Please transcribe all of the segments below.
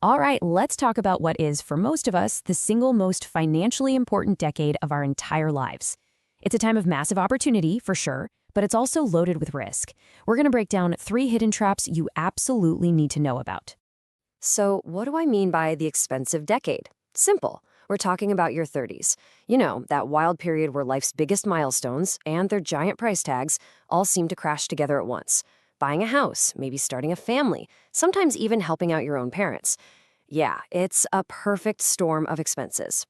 All right, let's talk about what is, for most of us, the single most financially important decade of our entire lives. It's a time of massive opportunity, for sure, but it's also loaded with risk. We're going to break down 3 hidden traps you absolutely need to know about. So, what do I mean by the expensive decade? Simple. We're talking about your 30s. You know, that wild period where life's biggest milestones and their giant price tags all seem to crash together at once. Buying a house, maybe starting a family, sometimes even helping out your own parents. Yeah, it's a perfect storm of expenses.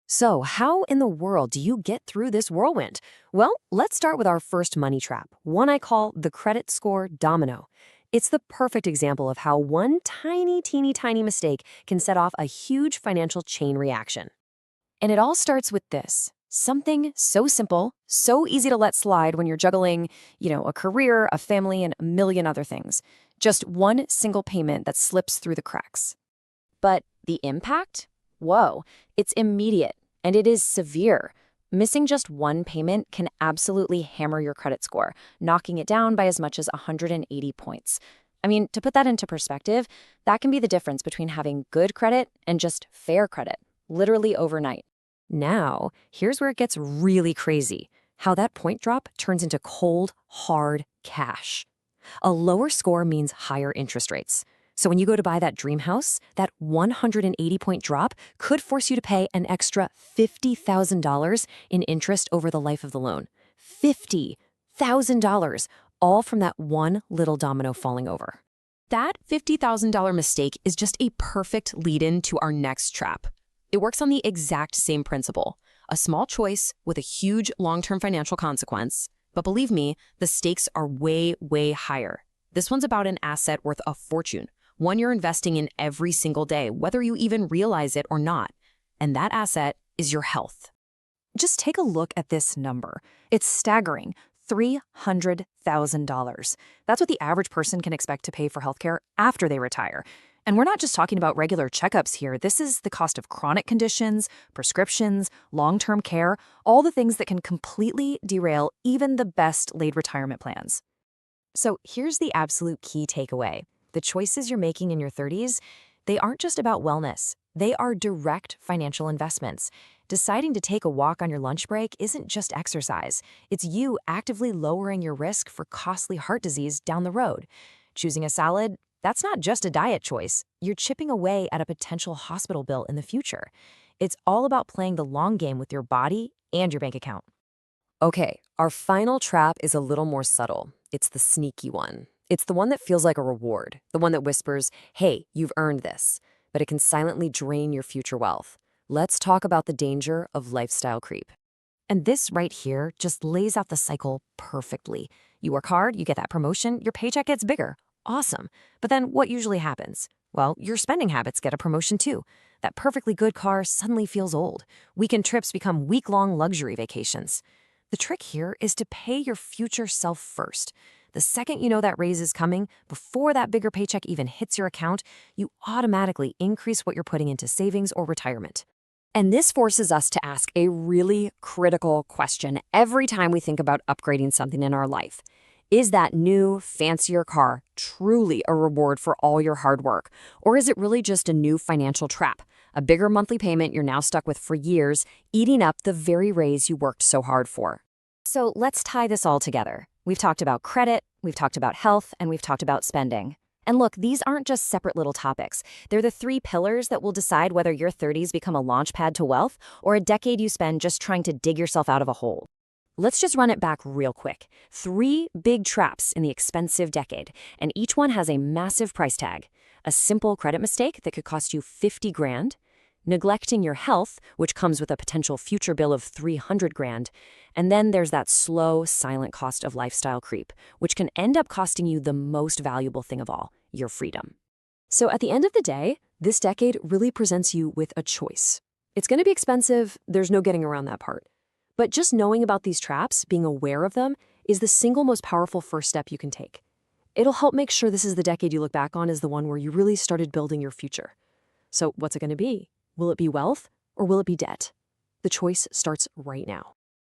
So, how in the world do you get through this whirlwind? Well, let's start with our first money trap, one I call the credit score domino. It's the perfect example of how one tiny, teeny, tiny mistake can set off a huge financial chain reaction. And it all starts with this. Something so simple, so easy to let slide when you're juggling, a career, a family, and a million other things. Just one single payment that slips through the cracks. But the impact? Whoa, it's immediate, and it is severe. Missing just one payment can absolutely hammer your credit score, knocking it down by as much as 180 points. I mean, to put that into perspective, that can be the difference between having good credit and just fair credit, literally overnight. Now, here's where it gets really crazy, how that point drop turns into cold, hard cash. A lower score means higher interest rates. So when you go to buy that dream house, that 180-point drop could force you to pay an extra $50,000 in interest over the life of the loan. $50,000, all from that one little domino falling over. That $50,000 mistake is just a perfect lead-in to our next trap. It works on the exact same principle. A small choice with a huge long-term financial consequence. But believe me, the stakes are way, way higher. This one's about an asset worth a fortune. One you're investing in every single day, whether you even realize it or not. And that asset is your health. Just take a look at this number. It's staggering. $300,000. That's what the average person can expect to pay for healthcare after they retire. And we're not just talking about regular checkups here. This is the cost of chronic conditions, prescriptions, long-term care, all the things that can completely derail even the best laid retirement plans. So here's the absolute key takeaway. The choices you're making in your 30s, they aren't just about wellness. They are direct financial investments. Deciding to take a walk on your lunch break isn't just exercise. It's you actively lowering your risk for costly heart disease down the road. Choosing a salad, that's not just a diet choice. You're chipping away at a potential hospital bill in the future. It's all about playing the long game with your body and your bank account. Okay, our final trap is a little more subtle. It's the sneaky one. It's the one that feels like a reward, the one that whispers, hey, you've earned this, but it can silently drain your future wealth. Let's talk about the danger of lifestyle creep. And this right here just lays out the cycle perfectly. You work hard, you get that promotion, your paycheck gets bigger. Awesome. But then what usually happens? Well, your spending habits get a promotion too. That perfectly good car suddenly feels old. Weekend trips become week-long luxury vacations. The trick here is to pay your future self first. The second you know that raise is coming, before that bigger paycheck even hits your account, you automatically increase what you're putting into savings or retirement. And this forces us to ask a really critical question every time we think about upgrading something in our life. Is that new, fancier car truly a reward for all your hard work? Or is it really just a new financial trap? A bigger monthly payment you're now stuck with for years, eating up the very raise you worked so hard for. So let's tie this all together. We've talked about credit, we've talked about health, and we've talked about spending. And look, these aren't just separate little topics. They're the 3 pillars that will decide whether your 30s become a launch pad to wealth or a decade you spend just trying to dig yourself out of a hole. Let's just run it back real quick. 3 big traps in the expensive decade, and each one has a massive price tag. A simple credit mistake that could cost you 50 grand, neglecting your health, which comes with a potential future bill of 300 grand, and then there's that slow, silent cost of lifestyle creep, which can end up costing you the most valuable thing of all, your freedom. So at the end of the day, this decade really presents you with a choice. It's going to be expensive, there's no getting around that part. But just knowing about these traps, being aware of them, is the single most powerful first step you can take. It'll help make sure this is the decade you look back on as the one where you really started building your future. So what's it going to be? Will it be wealth or will it be debt? The choice starts right now.